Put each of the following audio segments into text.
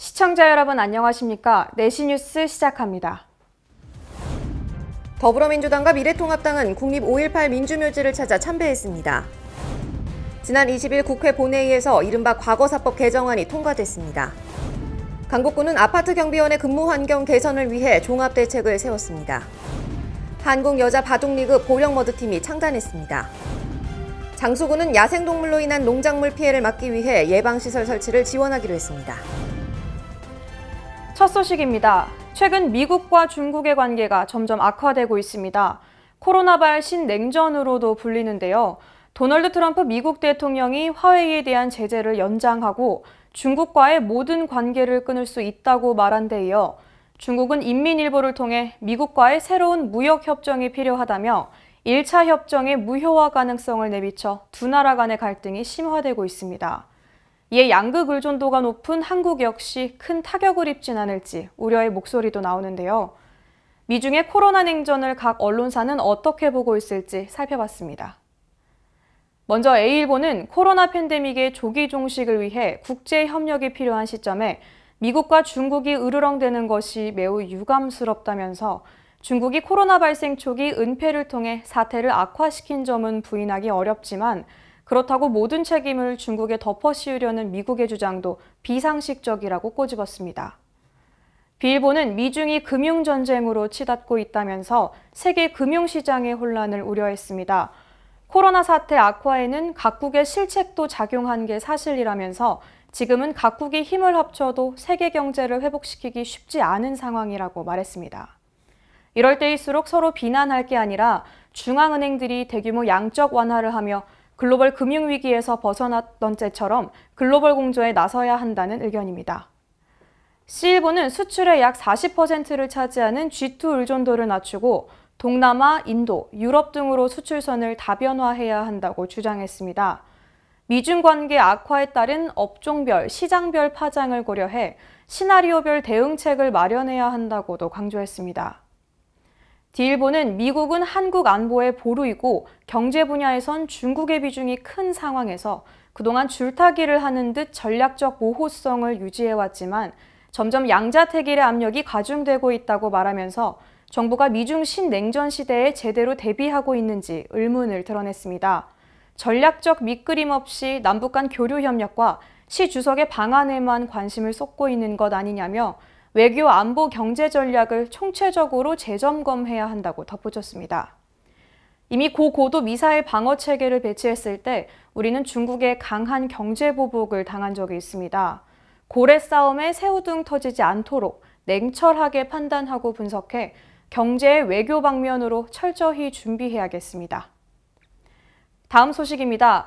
시청자 여러분 안녕하십니까? 4시 뉴스 시작합니다. 더불어민주당과 미래통합당은 국립 5.18 민주묘지를 찾아 참배했습니다. 지난 20일 국회 본회의에서 이른바 과거사법 개정안이 통과됐습니다. 강북구는 아파트 경비원의 근무 환경 개선을 위해 종합대책을 세웠습니다. 한국여자바둑리그 보령머드팀이 창단했습니다. 장수구는 야생동물로 인한 농작물 피해를 막기 위해 예방시설 설치를 지원하기로 했습니다. 첫 소식입니다. 최근 미국과 중국의 관계가 점점 악화되고 있습니다. 코로나발 신냉전으로도 불리는데요. 도널드 트럼프 미국 대통령이 화웨이에 대한 제재를 연장하고 중국과의 모든 관계를 끊을 수 있다고 말한 데 이어 중국은 인민일보를 통해 미국과의 새로운 무역협정이 필요하다며 1차 협정의 무효화 가능성을 내비쳐 두 나라 간의 갈등이 심화되고 있습니다. 이에 양극 의존도가 높은 한국 역시 큰 타격을 입진 않을지 우려의 목소리도 나오는데요. 미중의 코로나 냉전을 각 언론사는 어떻게 보고 있을지 살펴봤습니다. 먼저 A일보는 코로나 팬데믹의 조기 종식을 위해 국제 협력이 필요한 시점에 미국과 중국이 으르렁대는 것이 매우 유감스럽다면서 중국이 코로나 발생 초기 은폐를 통해 사태를 악화시킨 점은 부인하기 어렵지만 그렇다고 모든 책임을 중국에 덮어씌우려는 미국의 주장도 비상식적이라고 꼬집었습니다. B일보는 미중이 금융전쟁으로 치닫고 있다면서 세계 금융시장의 혼란을 우려했습니다. 코로나 사태 악화에는 각국의 실책도 작용한 게 사실이라면서 지금은 각국이 힘을 합쳐도 세계 경제를 회복시키기 쉽지 않은 상황이라고 말했습니다. 이럴 때일수록 서로 비난할 게 아니라 중앙은행들이 대규모 양적 완화를 하며 글로벌 금융위기에서 벗어났던 때처럼 글로벌 공조에 나서야 한다는 의견입니다. C일보는 수출의 약 40%를 차지하는 G2 의존도를 낮추고 동남아, 인도, 유럽 등으로 수출선을 다변화해야 한다고 주장했습니다. 미중 관계 악화에 따른 업종별, 시장별 파장을 고려해 시나리오별 대응책을 마련해야 한다고도 강조했습니다. D일보는 미국은 한국 안보의 보루이고 경제 분야에선 중국의 비중이 큰 상황에서 그동안 줄타기를 하는 듯 전략적 모호성을 유지해왔지만 점점 양자택일의 압력이 가중되고 있다고 말하면서 정부가 미중 신냉전 시대에 제대로 대비하고 있는지 의문을 드러냈습니다. 전략적 밑그림 없이 남북 간 교류 협력과 시 주석의 방안에만 관심을 쏟고 있는 것 아니냐며 외교, 안보, 경제 전략을 총체적으로 재점검해야 한다고 덧붙였습니다. 이미 고고도 미사일 방어 체계를 배치했을 때 우리는 중국의 강한 경제 보복을 당한 적이 있습니다. 고래 싸움에 새우등 터지지 않도록 냉철하게 판단하고 분석해 경제의 외교 방면으로 철저히 준비해야겠습니다. 다음 소식입니다.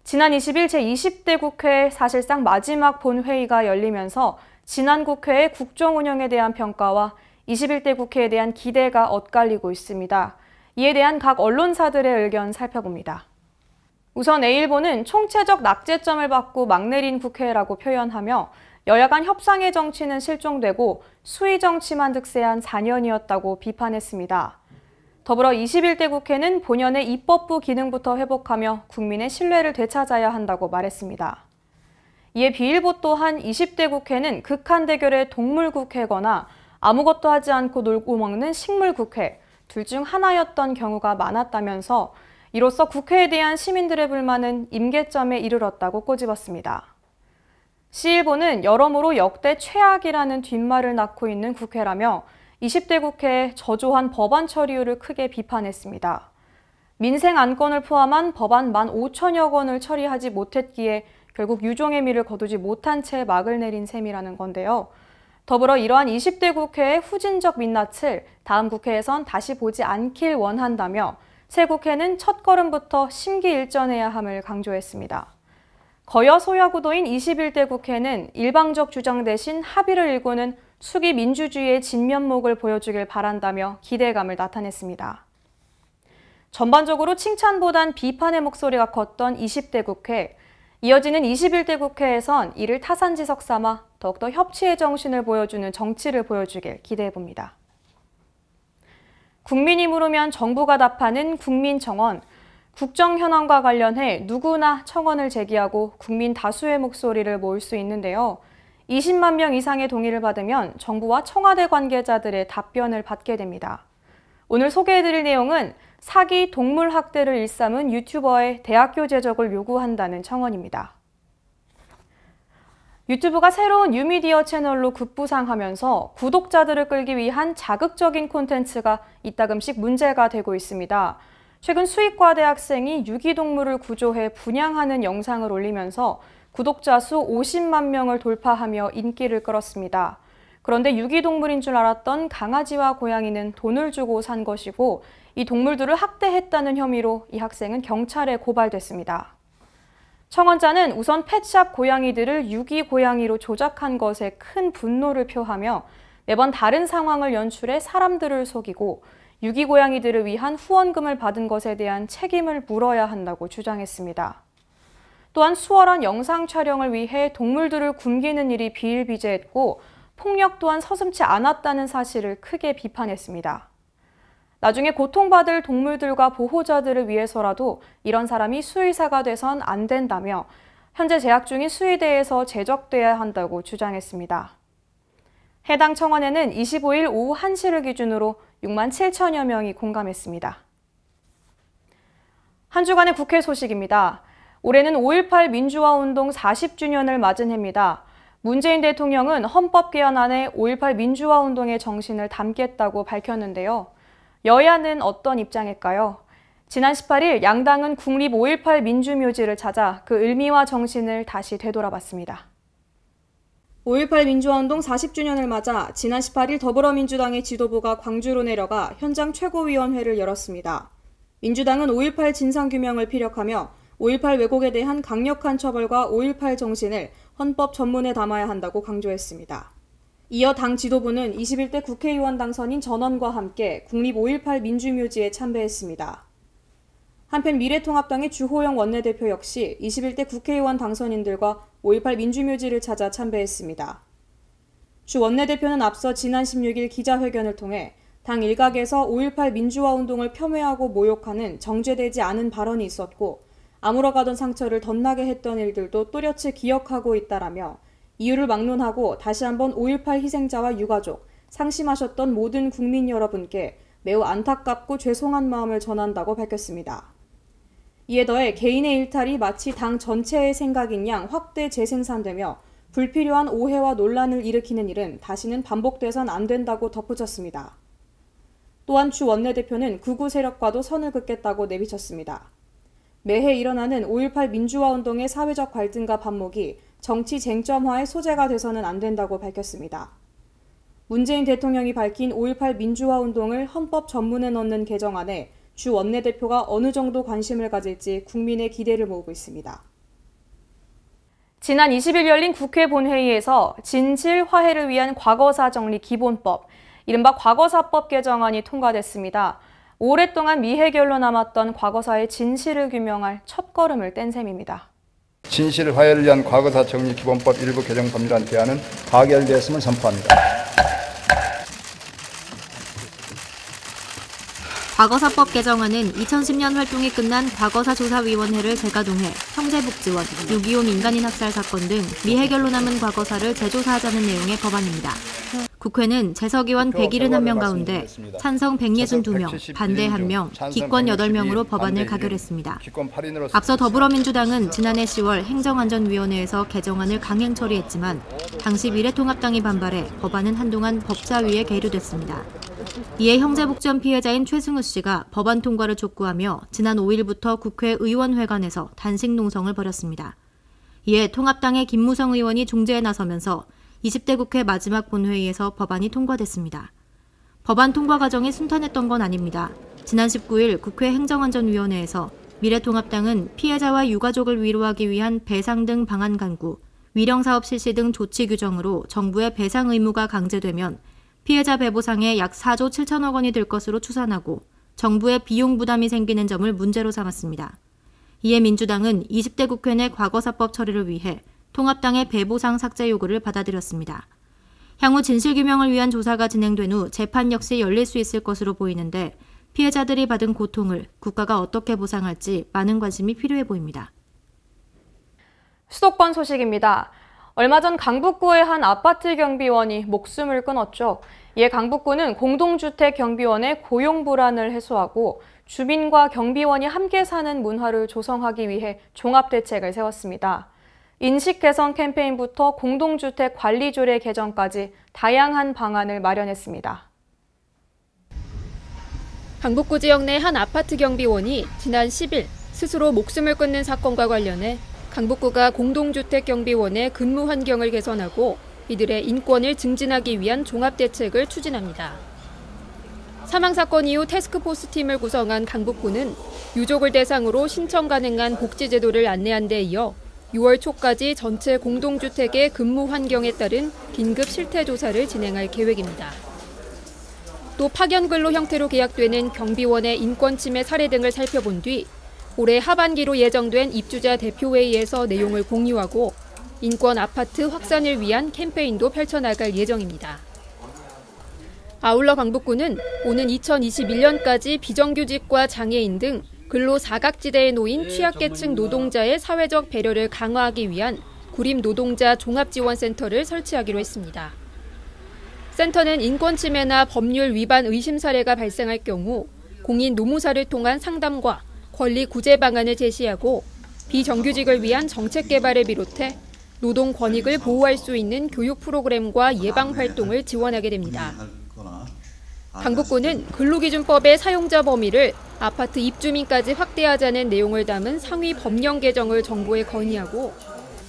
지난 20일 제20대 국회 사실상 마지막 본회의가 열리면서 지난 국회의 국정 운영에 대한 평가와 21대 국회에 대한 기대가 엇갈리고 있습니다. 이에 대한 각 언론사들의 의견 살펴봅니다. 우선 A일보는 총체적 낙제점을 받고 막 내린 국회라고 표현하며 여야 간 협상의 정치는 실종되고 수위 정치만 득세한 4년이었다고 비판했습니다. 더불어 21대 국회는 본연의 입법부 기능부터 회복하며 국민의 신뢰를 되찾아야 한다고 말했습니다. 이에 B일보 또한 20대 국회는 극한 대결의 동물국회거나 아무것도 하지 않고 놀고 먹는 식물국회, 둘 중 하나였던 경우가 많았다면서 이로써 국회에 대한 시민들의 불만은 임계점에 이르렀다고 꼬집었습니다. C일보는 여러모로 역대 최악이라는 뒷말을 낳고 있는 국회라며 20대 국회의 저조한 법안 처리율을 크게 비판했습니다. 민생 안건을 포함한 법안 15,000여 건을 처리하지 못했기에 결국 유종의 미를 거두지 못한 채 막을 내린 셈이라는 건데요. 더불어 이러한 20대 국회의 후진적 민낯을 다음 국회에선 다시 보지 않길 원한다며 새 국회는 첫걸음부터 심기일전해야 함을 강조했습니다. 거여 소야구도인 21대 국회는 일방적 주장 대신 합의를 일구는 수기 민주주의의 진면목을 보여주길 바란다며 기대감을 나타냈습니다. 전반적으로 칭찬보단 비판의 목소리가 컸던 20대 국회, 이어지는 21대 국회에선 이를 타산지석 삼아 더욱더 협치의 정신을 보여주는 정치를 보여주길 기대해봅니다. 국민이 물으면 정부가 답하는 국민청원, 국정 현안과 관련해 누구나 청원을 제기하고 국민 다수의 목소리를 모을 수 있는데요. 20만 명 이상의 동의를 받으면 정부와 청와대 관계자들의 답변을 받게 됩니다. 오늘 소개해드릴 내용은 사기 동물 학대를 일삼은 유튜버의 대학교 재적을 요구한다는 청원입니다. 유튜브가 새로운 뉴미디어 채널로 급부상하면서 구독자들을 끌기 위한 자극적인 콘텐츠가 이따금씩 문제가 되고 있습니다. 최근 수의과 대학생이 유기동물을 구조해 분양하는 영상을 올리면서 구독자 수 50만 명을 돌파하며 인기를 끌었습니다. 그런데 유기동물인 줄 알았던 강아지와 고양이는 돈을 주고 산 것이고 이 동물들을 학대했다는 혐의로 이 학생은 경찰에 고발됐습니다. 청원자는 우선 펫샵 고양이들을 유기 고양이로 조작한 것에 큰 분노를 표하며 매번 다른 상황을 연출해 사람들을 속이고 유기 고양이들을 위한 후원금을 받은 것에 대한 책임을 물어야 한다고 주장했습니다. 또한 수월한 영상 촬영을 위해 동물들을 굶기는 일이 비일비재했고 폭력 또한 서슴지 않았다는 사실을 크게 비판했습니다. 나중에 고통받을 동물들과 보호자들을 위해서라도 이런 사람이 수의사가 돼선 안 된다며 현재 재학 중인 수의대에서 제적돼야 한다고 주장했습니다. 해당 청원에는 25일 오후 1시를 기준으로 6만 7천여 명이 공감했습니다. 한 주간의 국회 소식입니다. 올해는 5.18 민주화운동 40주년을 맞은 해입니다. 문재인 대통령은 헌법 개헌안에 5.18 민주화운동의 정신을 담겠다고 밝혔는데요. 여야는 어떤 입장일까요? 지난 18일 양당은 국립 5.18 민주묘지를 찾아 그 의미와 정신을 다시 되돌아봤습니다. 5.18 민주화운동 40주년을 맞아 지난 18일 더불어민주당의 지도부가 광주로 내려가 현장 최고위원회를 열었습니다. 민주당은 5.18 진상규명을 피력하며 5.18 왜곡에 대한 강력한 처벌과 5.18 정신을 헌법 전문에 담아야 한다고 강조했습니다. 이어 당 지도부는 21대 국회의원 당선인 전원과 함께 국립 5.18 민주묘지에 참배했습니다. 한편 미래통합당의 주호영 원내대표 역시 21대 국회의원 당선인들과 5.18 민주묘지를 찾아 참배했습니다. 주 원내대표는 앞서 지난 16일 기자회견을 통해 당 일각에서 5.18 민주화운동을 폄훼하고 모욕하는 정제되지 않은 발언이 있었고 아물어 가던 상처를 덧나게 했던 일들도 또렷이 기억하고 있다라며 이유를 막론하고 다시 한번 5.18 희생자와 유가족, 상심하셨던 모든 국민 여러분께 매우 안타깝고 죄송한 마음을 전한다고 밝혔습니다. 이에 더해 개인의 일탈이 마치 당 전체의 생각인 양 확대 재생산되며 불필요한 오해와 논란을 일으키는 일은 다시는 반복돼선 안 된다고 덧붙였습니다. 또한 주 원내대표는 극우 세력과도 선을 긋겠다고 내비쳤습니다. 매해 일어나는 5.18 민주화운동의 사회적 갈등과 반목이 정치 쟁점화의 소재가 돼서는 안 된다고 밝혔습니다. 문재인 대통령이 밝힌 5.18 민주화운동을 헌법 전문에 넣는 개정안에 주 원내대표가 어느 정도 관심을 가질지 국민의 기대를 모으고 있습니다. 지난 20일 열린 국회 본회의에서 진실 화해를 위한 과거사 정리 기본법, 이른바 과거사법 개정안이 통과됐습니다. 오랫동안 미해결로 남았던 과거사의 진실을 규명할 첫걸음을 뗀 셈입니다. 진실 화해를 위한 과거사 정리 기본법 일부 개정 법률안 대안은 가결되었음을 선포합니다. 과거사법 개정안은 2010년 활동이 끝난 과거사조사위원회를 재가동해 형제복지원, 6.25 민간인 학살 사건 등 미해결로 남은 과거사를 재조사하자는 내용의 법안입니다. 국회는 재석의원 171명 가운데 찬성 162명, 반대 1명, 기권 8명으로 법안을 가결했습니다. 앞서 더불어민주당은 지난해 10월 행정안전위원회에서 개정안을 강행 처리했지만 당시 미래통합당이 반발해 법안은 한동안 법사위에 계류됐습니다. 이에 형제복지원 피해자인 최승우 씨가 법안 통과를 촉구하며 지난 5일부터 국회 의원회관에서 단식 농성을 벌였습니다. 이에 통합당의 김무성 의원이 중재에 나서면서 20대 국회 마지막 본회의에서 법안이 통과됐습니다. 법안 통과 과정이 순탄했던 건 아닙니다. 지난 19일 국회 행정안전위원회에서 미래통합당은 피해자와 유가족을 위로하기 위한 배상 등 방안 강구, 위령사업 실시 등 조치 규정으로 정부의 배상 의무가 강제되면 피해자 배보상에 약 4조 7천억 원이 들 것으로 추산하고 정부의 비용 부담이 생기는 점을 문제로 삼았습니다. 이에 민주당은 20대 국회 내 과거사법 처리를 위해 통합당의 배보상 삭제 요구를 받아들였습니다. 향후 진실규명을 위한 조사가 진행된 후 재판 역시 열릴 수 있을 것으로 보이는데 피해자들이 받은 고통을 국가가 어떻게 보상할지 많은 관심이 필요해 보입니다. 수도권 소식입니다. 얼마 전 강북구의 한 아파트 경비원이 목숨을 끊었죠. 이에 강북구는 공동주택 경비원의 고용 불안을 해소하고 주민과 경비원이 함께 사는 문화를 조성하기 위해 종합대책을 세웠습니다. 인식 개선 캠페인부터 공동주택 관리조례 개정까지 다양한 방안을 마련했습니다. 강북구 지역 내 한 아파트 경비원이 지난 10일 스스로 목숨을 끊는 사건과 관련해 강북구가 공동주택 경비원의 근무 환경을 개선하고 이들의 인권을 증진하기 위한 종합대책을 추진합니다. 사망 사건 이후 태스크포스 팀을 구성한 강북구는 유족을 대상으로 신청 가능한 복지제도를 안내한 데 이어 6월 초까지 전체 공동주택의 근무 환경에 따른 긴급 실태조사를 진행할 계획입니다. 또 파견 근로 형태로 계약되는 경비원의 인권 침해 사례 등을 살펴본 뒤 올해 하반기로 예정된 입주자 대표회의에서 내용을 공유하고 인권 아파트 확산을 위한 캠페인도 펼쳐나갈 예정입니다. 아울러 강북구는 오는 2021년까지 비정규직과 장애인 등 근로 사각지대에 놓인 취약계층 노동자의 사회적 배려를 강화하기 위한 구림노동자 종합지원센터를 설치하기로 했습니다. 센터는 인권 침해나 법률 위반 의심 사례가 발생할 경우 공인 노무사를 통한 상담과 권리 구제 방안을 제시하고 비정규직을 위한 정책 개발을 비롯해 노동 권익을 보호할 수 있는 교육 프로그램과 예방 활동을 지원하게 됩니다. 강북구는 근로기준법의 사용자 범위를 아파트 입주민까지 확대하자는 내용을 담은 상위 법령 개정을 정부에 건의하고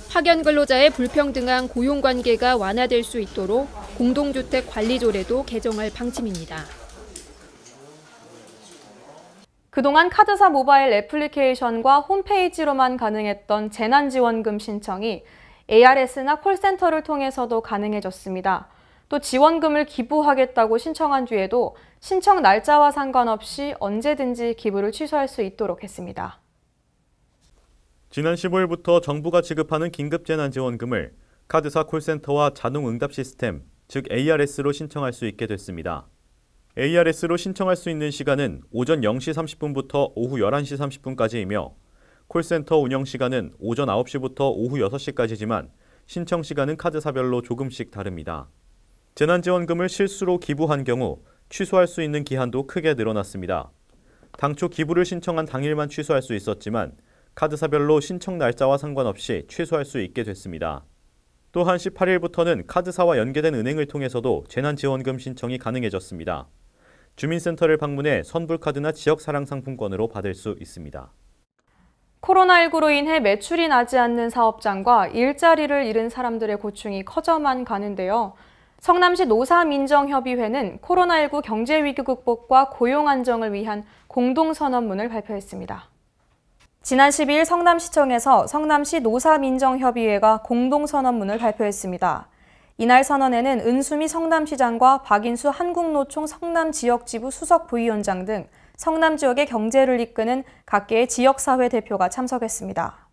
파견 근로자의 불평등한 고용관계가 완화될 수 있도록 공동주택 관리조례도 개정할 방침입니다. 그동안 카드사 모바일 애플리케이션과 홈페이지로만 가능했던 재난지원금 신청이 ARS나 콜센터를 통해서도 가능해졌습니다. 또 지원금을 기부하겠다고 신청한 뒤에도 신청 날짜와 상관없이 언제든지 기부를 취소할 수 있도록 했습니다. 지난 15일부터 정부가 지급하는 긴급재난지원금을 카드사 콜센터와 자동응답 시스템, 즉 ARS로 신청할 수 있게 됐습니다. ARS로 신청할 수 있는 시간은 오전 0시 30분부터 오후 11시 30분까지이며 콜센터 운영 시간은 오전 9시부터 오후 6시까지지만 신청 시간은 카드사별로 조금씩 다릅니다. 재난지원금을 실수로 기부한 경우 취소할 수 있는 기한도 크게 늘어났습니다. 당초 기부를 신청한 당일만 취소할 수 있었지만 카드사별로 신청 날짜와 상관없이 취소할 수 있게 됐습니다. 또한 18일부터는 카드사와 연계된 은행을 통해서도 재난지원금 신청이 가능해졌습니다. 주민센터를 방문해 선불카드나 지역사랑상품권으로 받을 수 있습니다. 코로나19로 인해 매출이 나지 않는 사업장과 일자리를 잃은 사람들의 고충이 커져만 가는데요. 성남시 노사민정협의회는 코로나19 경제위기 극복과 고용 안정을 위한 공동선언문을 발표했습니다. 지난 12일 성남시청에서 성남시 노사민정협의회가 공동선언문을 발표했습니다. 이날 선언에는 은수미 성남시장과 박인수 한국노총 성남지역지부 수석부위원장 등 성남 지역의 경제를 이끄는 각계의 지역사회 대표가 참석했습니다.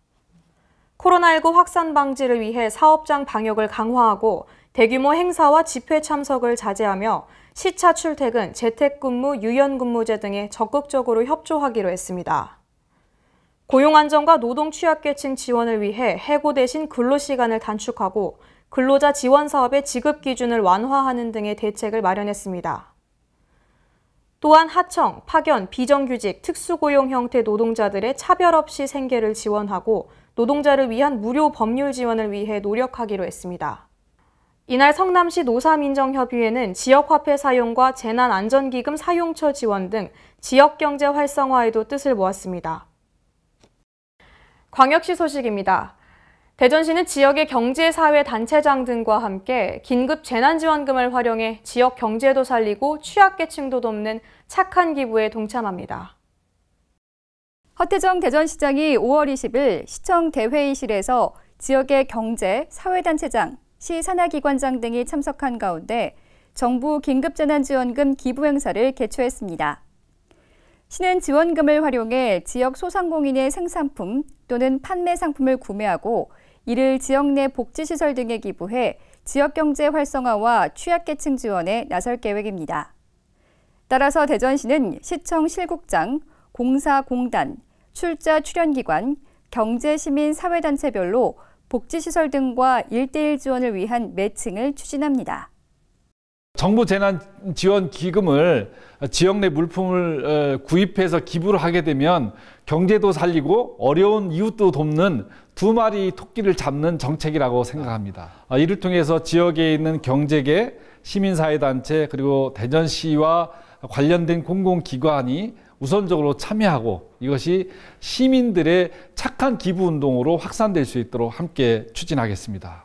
코로나19 확산 방지를 위해 사업장 방역을 강화하고 대규모 행사와 집회 참석을 자제하며 시차 출퇴근, 재택근무, 유연근무제 등에 적극적으로 협조하기로 했습니다. 고용 안정과 노동 취약계층 지원을 위해 해고 대신 근로시간을 단축하고 근로자 지원 사업의 지급 기준을 완화하는 등의 대책을 마련했습니다. 또한 하청, 파견, 비정규직, 특수고용 형태 노동자들의 차별 없이 생계를 지원하고 노동자를 위한 무료 법률 지원을 위해 노력하기로 했습니다. 이날 성남시 노사민정협의회는 지역화폐 사용과 재난안전기금 사용처 지원 등 지역경제 활성화에도 뜻을 모았습니다. 광역시 소식입니다. 대전시는 지역의 경제사회단체장 등과 함께 긴급 재난지원금을 활용해 지역 경제도 살리고 취약계층도 돕는 착한 기부에 동참합니다. 허태정 대전시장이 5월 20일 시청 대회의실에서 지역의 경제, 사회단체장, 시 산하기관장 등이 참석한 가운데 정부 긴급재난지원금 기부 행사를 개최했습니다. 시는 지원금을 활용해 지역 소상공인의 생산품 또는 판매 상품을 구매하고 이를 지역 내 복지시설 등에 기부해 지역경제 활성화와 취약계층 지원에 나설 계획입니다. 따라서 대전시는 시청 실국장, 공사 공단, 출자 출연기관, 경제시민 사회단체별로 복지시설 등과 1:1 지원을 위한 매칭을 추진합니다. 정부 재난지원기금을 지역 내 물품을 구입해서 기부를 하게 되면 경제도 살리고 어려운 이웃도 돕는 두 마리 토끼를 잡는 정책이라고 생각합니다. 이를 통해서 지역에 있는 경제계, 시민사회단체 그리고 대전시와 관련된 공공기관이 우선적으로 참여하고 이것이 시민들의 착한 기부운동으로 확산될 수 있도록 함께 추진하겠습니다.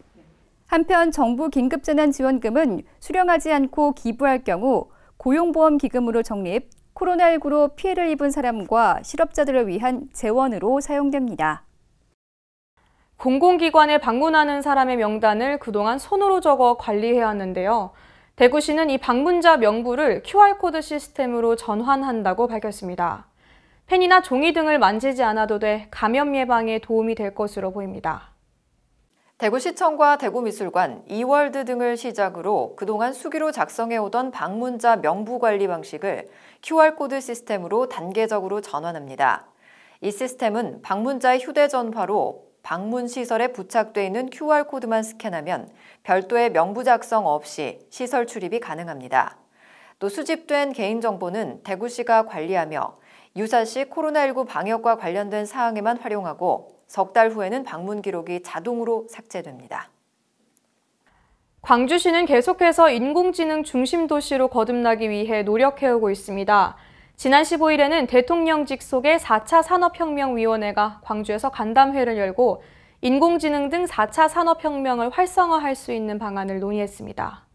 한편 정부 긴급재난지원금은 수령하지 않고 기부할 경우 고용보험기금으로 적립, 코로나19로 피해를 입은 사람과 실업자들을 위한 재원으로 사용됩니다. 공공기관에 방문하는 사람의 명단을 그동안 손으로 적어 관리해왔는데요. 대구시는 이 방문자 명부를 QR코드 시스템으로 전환한다고 밝혔습니다. 펜이나 종이 등을 만지지 않아도 돼 감염 예방에 도움이 될 것으로 보입니다. 대구시청과 대구미술관, 이월드 등을 시작으로 그동안 수기로 작성해오던 방문자 명부 관리 방식을 QR코드 시스템으로 단계적으로 전환합니다. 이 시스템은 방문자의 휴대전화로 방문시설에 부착돼 있는 QR코드만 스캔하면 별도의 명부 작성 없이 시설 출입이 가능합니다. 또 수집된 개인정보는 대구시가 관리하며 유사시 코로나19 방역과 관련된 사항에만 활용하고 석 달 후에는 방문 기록이 자동으로 삭제됩니다. 광주시는 계속해서 인공지능 중심 도시로 거듭나기 위해 노력해오고 있습니다. 지난 15일에는 대통령 직속의 4차 산업혁명위원회가 광주에서 간담회를 열고 인공지능 등 4차 산업혁명을 활성화할 수 있는 방안을 논의했습니다.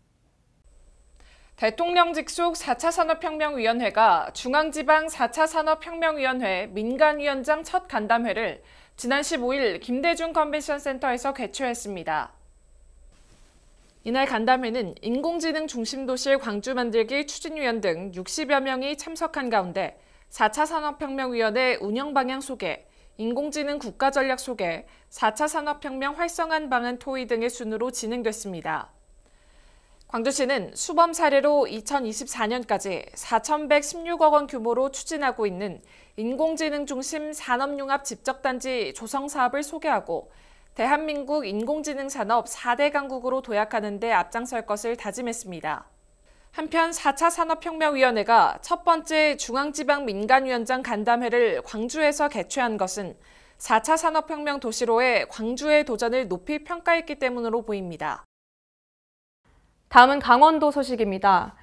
대통령 직속 4차 산업혁명위원회가 중앙지방 4차 산업혁명위원회 민간위원장 첫 간담회를 지난 15일 김대중 컨벤션센터에서 개최했습니다. 이날 간담회는 인공지능 중심도시 광주 만들기 추진위원 등 60여 명이 참석한 가운데 4차 산업혁명위원회 운영 방향 소개, 인공지능 국가전략 소개, 4차 산업혁명 활성화 방안 토의 등의 순으로 진행됐습니다. 광주시는 수범 사례로 2024년까지 4,116억 원 규모로 추진하고 있는 인공지능 중심 산업융합 집적단지 조성 사업을 소개하고 대한민국 인공지능 산업 4대 강국으로 도약하는 데 앞장설 것을 다짐했습니다. 한편 4차 산업혁명위원회가 첫 번째 중앙지방 민간위원장 간담회를 광주에서 개최한 것은 4차 산업혁명 도시로의 광주의 도전을 높이 평가했기 때문으로 보입니다. 다음은 강원도 소식입니다.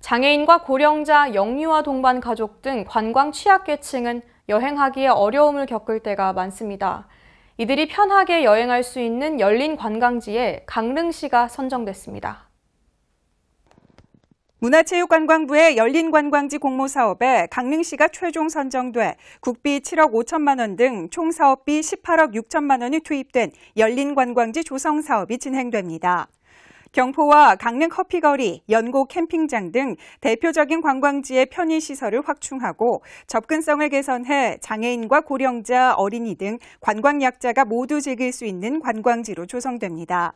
장애인과 고령자, 영유아 동반 가족 등 관광 취약계층은 여행하기에 어려움을 겪을 때가 많습니다. 이들이 편하게 여행할 수 있는 열린 관광지에 강릉시가 선정됐습니다. 문화체육관광부의 열린관광지 공모사업에 강릉시가 최종 선정돼 국비 7억 5천만 원 등 총 사업비 18억 6천만 원이 투입된 열린관광지 조성 사업이 진행됩니다. 경포와 강릉 커피거리, 연고 캠핑장 등 대표적인 관광지의 편의시설을 확충하고 접근성을 개선해 장애인과 고령자, 어린이 등 관광약자가 모두 즐길 수 있는 관광지로 조성됩니다.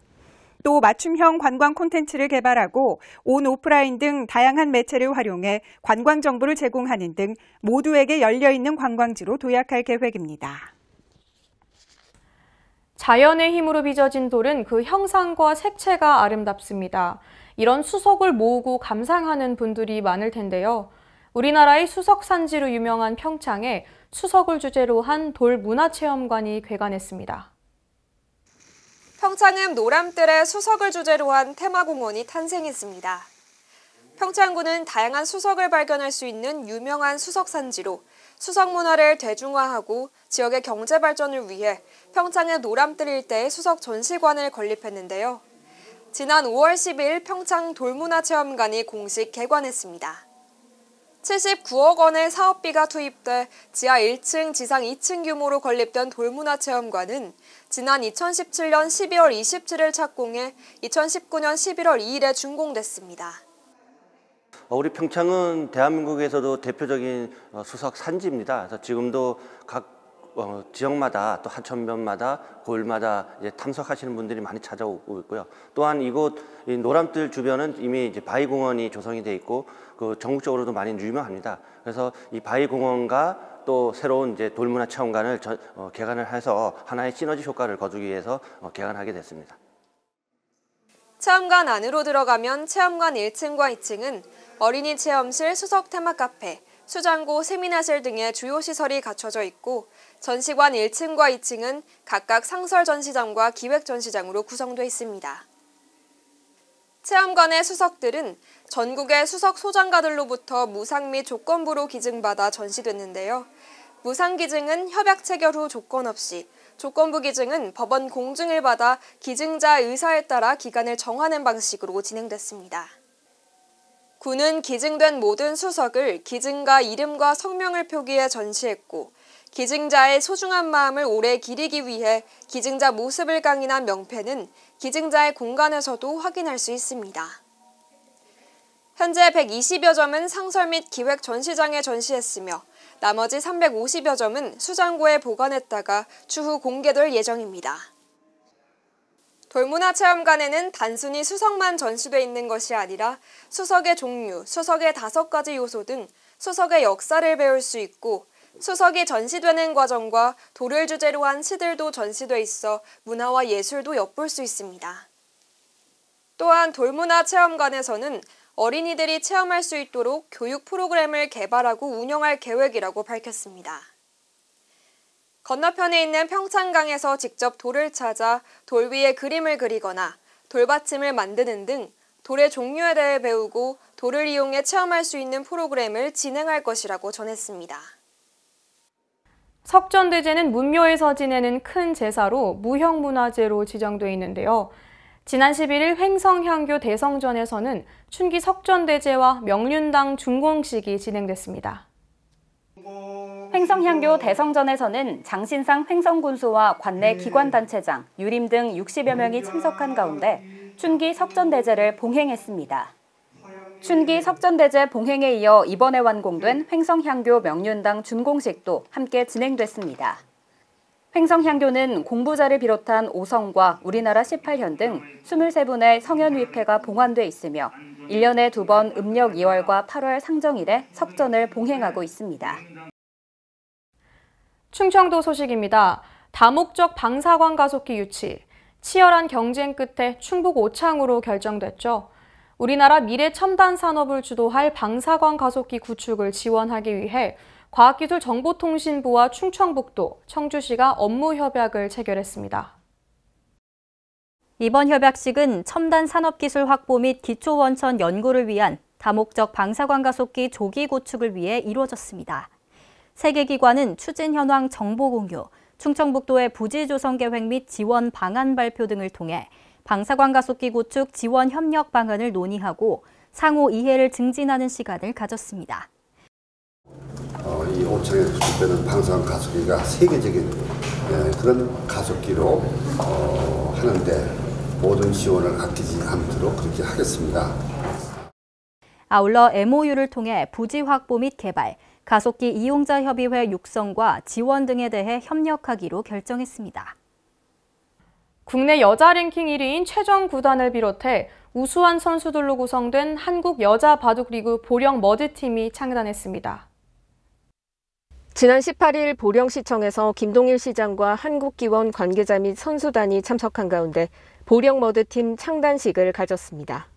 또 맞춤형 관광 콘텐츠를 개발하고 온 오프라인 등 다양한 매체를 활용해 관광 정보를 제공하는 등 모두에게 열려있는 관광지로 도약할 계획입니다. 자연의 힘으로 빚어진 돌은 그 형상과 색채가 아름답습니다. 이런 수석을 모으고 감상하는 분들이 많을 텐데요. 우리나라의 수석 산지로 유명한 평창에 수석을 주제로 한 돌 문화체험관이 개관했습니다. 평창은 노람들의 수석을 주제로 한 테마공원이 탄생했습니다. 평창군은 다양한 수석을 발견할 수 있는 유명한 수석 산지로 수석 문화를 대중화하고 지역의 경제 발전을 위해 평창의 노람들 일대에 수석 전시관을 건립했는데요. 지난 5월 10일 평창 돌문화체험관이 공식 개관했습니다. 79억 원의 사업비가 투입돼 지하 1층, 지상 2층 규모로 건립된 돌문화체험관은 지난 2017년 12월 27일 착공해 2019년 11월 2일에 준공됐습니다. 우리 평창은 대한민국에서도 대표적인 수석 산지입니다. 그래서 지금도 각 지역마다 또 하천변마다 골마다 이제 탐석하시는 분들이 많이 찾아오고 있고요. 또한 이곳 노람들 주변은 이미 이제 바위공원이 조성이 돼 있고 그 전국적으로도 많이 유명합니다. 그래서 이 바위공원과 또 새로운 이제 돌문화 체험관을 개관을 해서 하나의 시너지 효과를 거두기 위해서 개관하게 됐습니다. 체험관 안으로 들어가면 체험관 1층과 2층은 어린이 체험실, 수석 테마 카페, 수장고, 세미나실 등의 주요 시설이 갖춰져 있고 전시관 1층과 2층은 각각 상설 전시장과 기획 전시장으로 구성되어 있습니다. 체험관의 수석들은 전국의 수석 소장가들로부터 무상 및 조건부로 기증받아 전시됐는데요. 무상 기증은 협약 체결 후 조건 없이, 조건부 기증은 법원 공증을 받아 기증자 의사에 따라 기간을 정하는 방식으로 진행됐습니다. 군은 기증된 모든 수석을 기증가 이름과 성명을 표기해 전시했고 기증자의 소중한 마음을 오래 기리기 위해 기증자 모습을 강인한 명패는 기증자의 공간에서도 확인할 수 있습니다. 현재 120여 점은 상설 및 기획 전시장에 전시했으며 나머지 350여 점은 수장고에 보관했다가 추후 공개될 예정입니다. 돌문화체험관에는 단순히 수석만 전시돼 있는 것이 아니라 수석의 종류, 수석의 5가지 요소 등 수석의 역사를 배울 수 있고 수석이 전시되는 과정과 돌을 주제로 한 시들도 전시돼 있어 문화와 예술도 엿볼 수 있습니다. 또한 돌문화체험관에서는 어린이들이 체험할 수 있도록 교육 프로그램을 개발하고 운영할 계획이라고 밝혔습니다. 건너편에 있는 평창강에서 직접 돌을 찾아 돌 위에 그림을 그리거나 돌받침을 만드는 등 돌의 종류에 대해 배우고 돌을 이용해 체험할 수 있는 프로그램을 진행할 것이라고 전했습니다. 석전대제는 문묘에서 지내는 큰 제사로 무형문화재로 지정돼 있는데요. 지난 11일 횡성향교 대성전에서는 춘기 석전대제와 명륜당 준공식이 진행됐습니다. 횡성향교 대성전에서는 장신상 횡성군수와 관내 기관단체장, 유림 등 60여 명이 참석한 가운데 춘기 석전대제를 봉행했습니다. 춘기 석전대제 봉행에 이어 이번에 완공된 횡성향교 명륜당 준공식도 함께 진행됐습니다. 횡성향교는 공부자를 비롯한 5성과 우리나라 18현 등 23분의 성현위패가 봉안돼 있으며 1년에 2번 음력 2월과 8월 상정일에 석전을 봉행하고 있습니다. 충청도 소식입니다. 다목적 방사관 가속기 유치. 치열한 경쟁 끝에 충북 오창으로 결정됐죠. 우리나라 미래 첨단 산업을 주도할 방사관 가속기 구축을 지원하기 위해 과학기술정보통신부와 충청북도, 청주시가 업무 협약을 체결했습니다. 이번 협약식은 첨단 산업기술 확보 및 기초원천 연구를 위한 다목적 방사관 가속기 조기 구축을 위해 이루어졌습니다. 세 개 기관은 추진 현황 정보 공유, 충청북도의 부지 조성 계획 및 지원 방안 발표 등을 통해 방사관 가속기 구축 지원 협력 방안을 논의하고 상호 이해를 증진하는 시간을 가졌습니다. 이 오창에서 구축되는 방사관 가속기가 세계적인 그런 가속기로 하는데 모든 지원을 아끼지 않도록 그렇게 하겠습니다. 아울러 MOU를 통해 부지 확보 및 개발, 가속기 이용자 협의회 육성과 지원 등에 대해 협력하기로 결정했습니다. 국내 여자 랭킹 1위인 최정 구단을 비롯해 우수한 선수들로 구성된 한국 여자 바둑리그 보령 머드팀이 창단했습니다. 지난 18일 보령시청에서 김동일 시장과 한국기원 관계자 및 선수단이 참석한 가운데 보령 머드팀 창단식을 가졌습니다.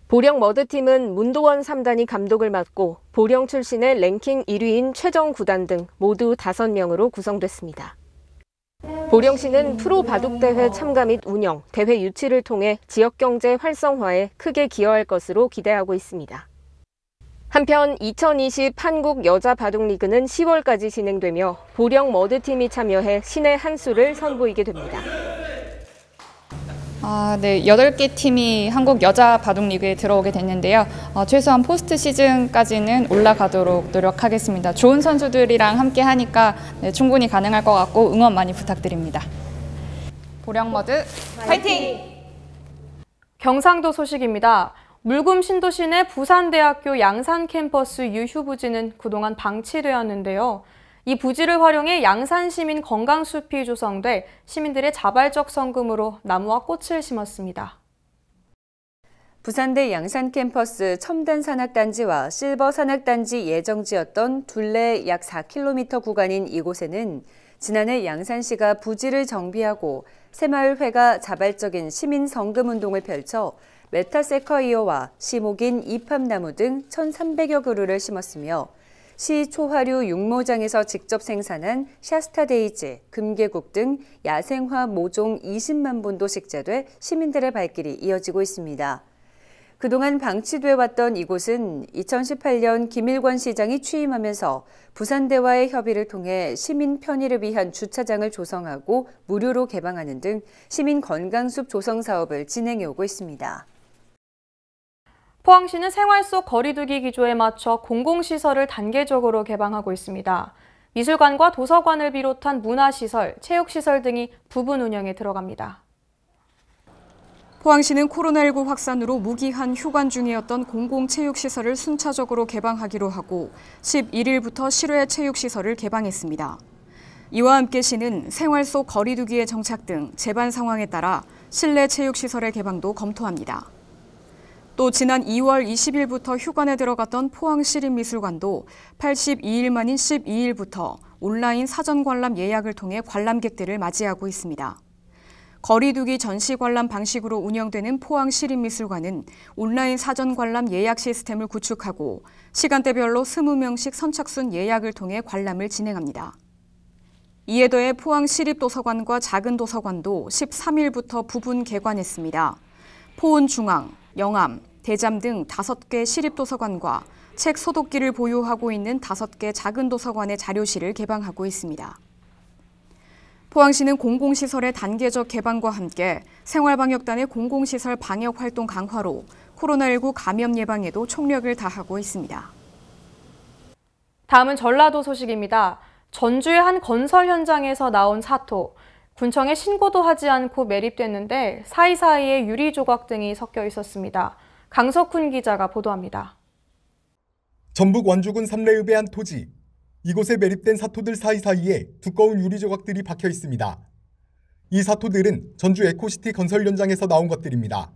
보령 머드팀은 문도원 3단이 감독을 맡고 보령 출신의 랭킹 1위인 최정 구단 등 모두 5명으로 구성됐습니다. 보령시는 프로 바둑대회 참가 및 운영, 대회 유치를 통해 지역경제 활성화에 크게 기여할 것으로 기대하고 있습니다. 한편 2020 한국 여자 바둑리그는 10월까지 진행되며 보령 머드팀이 참여해 신의 한 수를 선보이게 됩니다. 네, 8개 팀이 한국 여자 바둑리그에 들어오게 됐는데요. 최소한 포스트 시즌까지는 올라가도록 노력하겠습니다. 좋은 선수들이랑 함께 하니까 충분히 가능할 것 같고 응원 많이 부탁드립니다. 보령머드 파이팅! 경상도 소식입니다. 물금 신도시 내 부산대학교 양산 캠퍼스 유휴 부지는 그동안 방치되었는데요. 이 부지를 활용해 양산시민 건강숲이 조성돼 시민들의 자발적 성금으로 나무와 꽃을 심었습니다. 부산대 양산 캠퍼스 첨단 산악단지와 실버 산악단지 예정지였던 둘레 약 4km 구간인 이곳에는 지난해 양산시가 부지를 정비하고 새마을회가 자발적인 시민 성금 운동을 펼쳐 메타세커이어와 시목인 이팝나무 등 1,300여 그루를 심었으며 시 초하류 육모장에서 직접 생산한 샤스타데이지, 금계국 등 야생화 모종 20만 본도 식재돼 시민들의 발길이 이어지고 있습니다. 그동안 방치돼 왔던 이곳은 2018년 김일권 시장이 취임하면서 부산대와의 협의를 통해 시민 편의를 위한 주차장을 조성하고 무료로 개방하는 등 시민 건강숲 조성 사업을 진행해 오고 있습니다. 포항시는 생활 속 거리두기 기조에 맞춰 공공시설을 단계적으로 개방하고 있습니다. 미술관과 도서관을 비롯한 문화시설, 체육시설 등이 부분 운영에 들어갑니다. 포항시는 코로나19 확산으로 무기한 휴관 중이었던 공공체육시설을 순차적으로 개방하기로 하고 11일부터 실외 체육시설을 개방했습니다. 이와 함께 시는 생활 속 거리두기의 정착 등 재반 상황에 따라 실내 체육시설의 개방도 검토합니다. 또 지난 2월 20일부터 휴관에 들어갔던 포항시립미술관도 82일 만인 12일부터 온라인 사전 관람 예약을 통해 관람객들을 맞이하고 있습니다. 거리두기 전시 관람 방식으로 운영되는 포항시립미술관은 온라인 사전 관람 예약 시스템을 구축하고 시간대별로 20명씩 선착순 예약을 통해 관람을 진행합니다. 이에 더해 포항시립도서관과 작은 도서관도 13일부터 부분 개관했습니다. 포은중앙, 영암, 대잠 등 5개 시립도서관과 책 소독기를 보유하고 있는 5개 작은 도서관의 자료실을 개방하고 있습니다. 포항시는 공공시설의 단계적 개방과 함께 생활방역단의 공공시설 방역 활동 강화로 코로나19 감염 예방에도 총력을 다하고 있습니다. 다음은 전라도 소식입니다. 전주의 한 건설 현장에서 나온 사토. 군청에 신고도 하지 않고 매립됐는데 사이사이에 유리 조각 등이 섞여 있었습니다. 강석훈 기자가 보도합니다. 전북 원주군 삼례읍의 한 토지. 이곳에 매립된 사토들 사이사이에 두꺼운 유리 조각들이 박혀 있습니다. 이 사토들은 전주 에코시티 건설 현장에서 나온 것들입니다.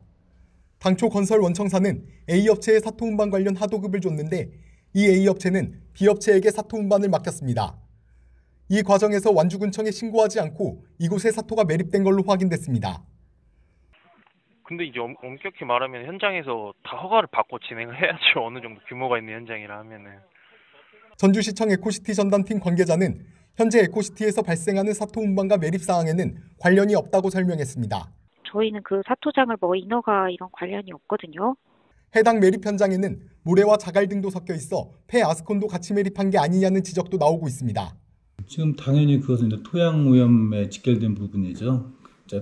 당초 건설 원청사는 A업체에 사토 운반 관련 하도급을 줬는데 이 A업체는 B업체에게 사토 운반을 맡겼습니다. 이 과정에서 완주군청에 신고하지 않고 이곳에 사토가 매립된 걸로 확인됐습니다. 근데 이제 엄격히 말하면 현장에서 다 허가를 받고 진행을 해야죠. 어느 정도 규모가 있는 현장이라 하면은. 전주시청 에코시티 전담팀 관계자는 현재 에코시티에서 발생하는 사토 운반과 매립 사항에는 관련이 없다고 설명했습니다. 저희는 그 사토장을 인허가 이런 관련이 없거든요. 해당 매립 현장에는 모래와 자갈 등도 섞여 있어 폐아스콘도 같이 매립한 게 아니냐는 지적도 나오고 있습니다. 지금 당연히 그것은 이제 토양 오염에 직결된 부분이죠.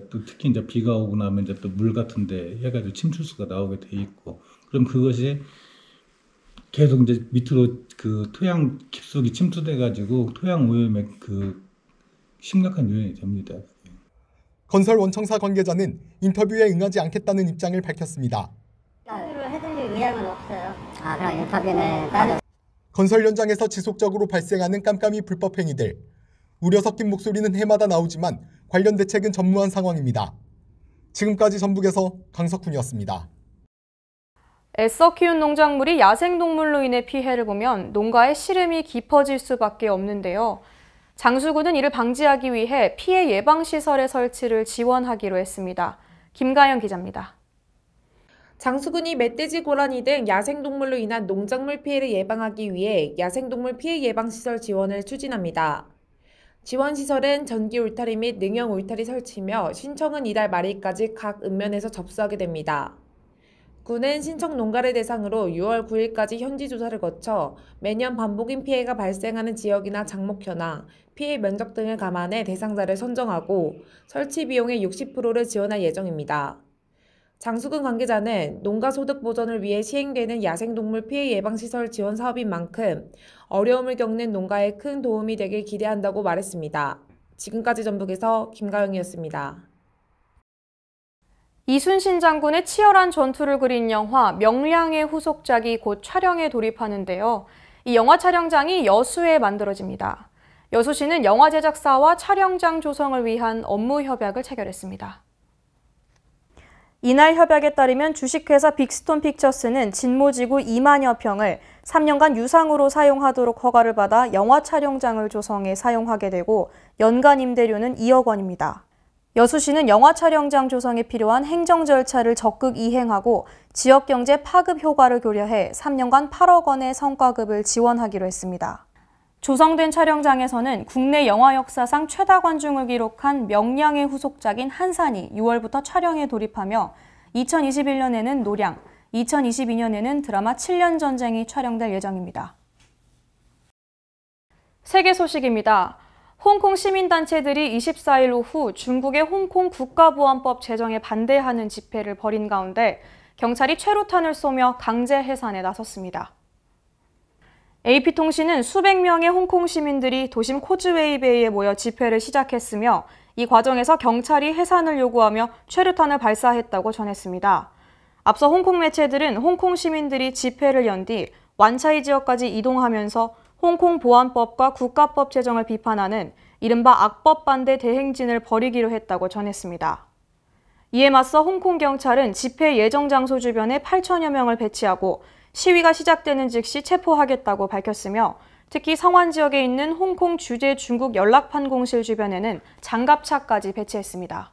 또 특히 이제 비가 오고 나면 이제 또 물 같은데 해가지고 침출수가 나오게 돼 있고, 그럼 그것이 계속 이제 밑으로 그 토양 깊숙이 침투돼가지고 토양 오염에 그 심각한 요인이 됩니다. 건설 원청사 관계자는 인터뷰에 응하지 않겠다는 입장을 밝혔습니다. 해드릴 의향은 없어요. 그럼 인터뷰는 따로. 건설 현장에서 지속적으로 발생하는 깜깜이 불법 행위들. 우려 섞인 목소리는 해마다 나오지만 관련 대책은 전무한 상황입니다. 지금까지 전북에서 강석훈이었습니다. 애써 키운 농작물이 야생동물로 인해 피해를 보면 농가의 시름이 깊어질 수밖에 없는데요. 장수군은 이를 방지하기 위해 피해 예방시설의 설치를 지원하기로 했습니다. 김가연 기자입니다. 장수군이 멧돼지, 고라니 등 야생동물로 인한 농작물 피해를 예방하기 위해 야생동물 피해 예방시설 지원을 추진합니다. 지원시설은 전기 울타리 및 능형 울타리 설치며 신청은 이달 말일까지 각 읍면에서 접수하게 됩니다. 군은 신청 농가를 대상으로 6월 9일까지 현지 조사를 거쳐 매년 반복인 피해가 발생하는 지역이나 작목 현황, 피해 면적 등을 감안해 대상자를 선정하고 설치 비용의 60%를 지원할 예정입니다. 장수군 관계자는 농가 소득 보전을 위해 시행되는 야생동물 피해 예방시설 지원 사업인 만큼 어려움을 겪는 농가에 큰 도움이 되길 기대한다고 말했습니다. 지금까지 전북에서 김가영이었습니다. 이순신 장군의 치열한 전투를 그린 영화 명량의 후속작이 곧 촬영에 돌입하는데요. 이 영화 촬영장이 여수에 만들어집니다. 여수시는 영화 제작사와 촬영장 조성을 위한 업무 협약을 체결했습니다. 이날 협약에 따르면 주식회사 빅스톤 픽처스는 진모지구 2만여 평을 3년간 유상으로 사용하도록 허가를 받아 영화 촬영장을 조성해 사용하게 되고 연간 임대료는 2억 원입니다. 여수시는 영화 촬영장 조성에 필요한 행정 절차를 적극 이행하고 지역경제 파급 효과를 고려해 3년간 8억 원의 성과급을 지원하기로 했습니다. 조성된 촬영장에서는 국내 영화 역사상 최다 관중을 기록한 명량의 후속작인 한산이 6월부터 촬영에 돌입하며 2021년에는 노량, 2022년에는 드라마 7년 전쟁이 촬영될 예정입니다. 세계 소식입니다. 홍콩 시민단체들이 24일 오후 중국의 홍콩 국가보안법 제정에 반대하는 집회를 벌인 가운데 경찰이 최루탄을 쏘며 강제 해산에 나섰습니다. AP통신은 수백 명의 홍콩 시민들이 도심 코즈웨이베이에 모여 집회를 시작했으며 이 과정에서 경찰이 해산을 요구하며 최루탄을 발사했다고 전했습니다. 앞서 홍콩 매체들은 홍콩 시민들이 집회를 연 뒤 완차이 지역까지 이동하면서 홍콩 보안법과 국가법 제정을 비판하는 이른바 악법 반대 대행진을 벌이기로 했다고 전했습니다. 이에 맞서 홍콩 경찰은 집회 예정 장소 주변에 8천여 명을 배치하고 시위가 시작되는 즉시 체포하겠다고 밝혔으며 특히 성완 지역에 있는 홍콩 주재 중국 연락판 공실 주변에는 장갑차까지 배치했습니다.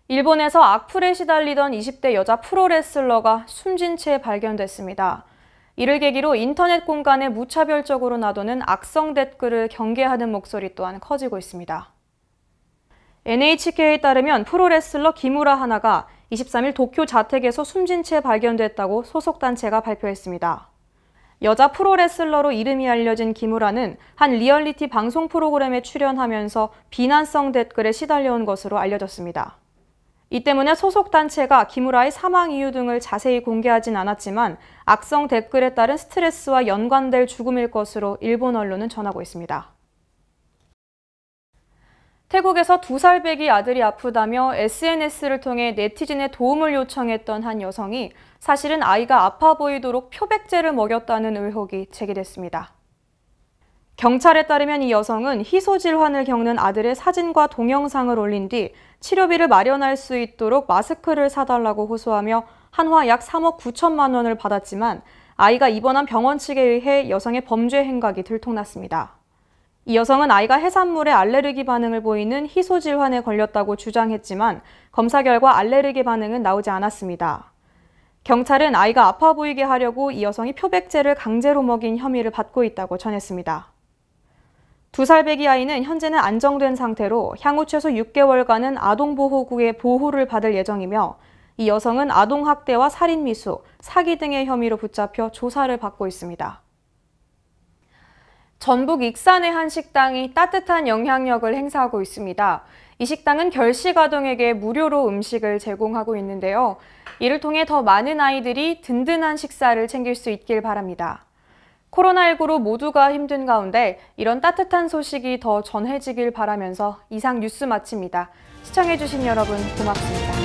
일본에서 악플에 시달리던 20대 여자 프로레슬러가 숨진 채 발견됐습니다. 이를 계기로 인터넷 공간에 무차별적으로 나도는 악성 댓글을 경계하는 목소리 또한 커지고 있습니다. NHK에 따르면 프로레슬러 기무라 하나가 23일 도쿄 자택에서 숨진 채 발견됐다고 소속단체가 발표했습니다. 여자 프로레슬러로 이름이 알려진 기무라는 한 리얼리티 방송 프로그램에 출연하면서 비난성 댓글에 시달려온 것으로 알려졌습니다. 이 때문에 소속단체가 기무라의 사망 이유 등을 자세히 공개하진 않았지만 악성 댓글에 따른 스트레스와 연관될 죽음일 것으로 일본 언론은 전하고 있습니다. 태국에서 2살 배기 아들이 아프다며 SNS를 통해 네티즌의 도움을 요청했던 한 여성이 사실은 아이가 아파 보이도록 표백제를 먹였다는 의혹이 제기됐습니다. 경찰에 따르면 이 여성은 희소질환을 겪는 아들의 사진과 동영상을 올린 뒤 치료비를 마련할 수 있도록 마스크를 사달라고 호소하며 한화 약 3억 9천만 원을 받았지만 아이가 입원한 병원 측에 의해 여성의 범죄 행각이 들통났습니다. 이 여성은 아이가 해산물에 알레르기 반응을 보이는 희소질환에 걸렸다고 주장했지만 검사 결과 알레르기 반응은 나오지 않았습니다. 경찰은 아이가 아파 보이게 하려고 이 여성이 표백제를 강제로 먹인 혐의를 받고 있다고 전했습니다. 2살 배기 아이는 현재는 안정된 상태로 향후 최소 6개월간은 아동보호구의 보호를 받을 예정이며 이 여성은 아동학대와 살인미수, 사기 등의 혐의로 붙잡혀 조사를 받고 있습니다. 전북 익산의 한 식당이 따뜻한 영향력을 행사하고 있습니다. 이 식당은 결식 아동에게 무료로 음식을 제공하고 있는데요. 이를 통해 더 많은 아이들이 든든한 식사를 챙길 수 있길 바랍니다. 코로나19로 모두가 힘든 가운데 이런 따뜻한 소식이 더 전해지길 바라면서 이상 뉴스 마칩니다. 시청해주신 여러분 고맙습니다.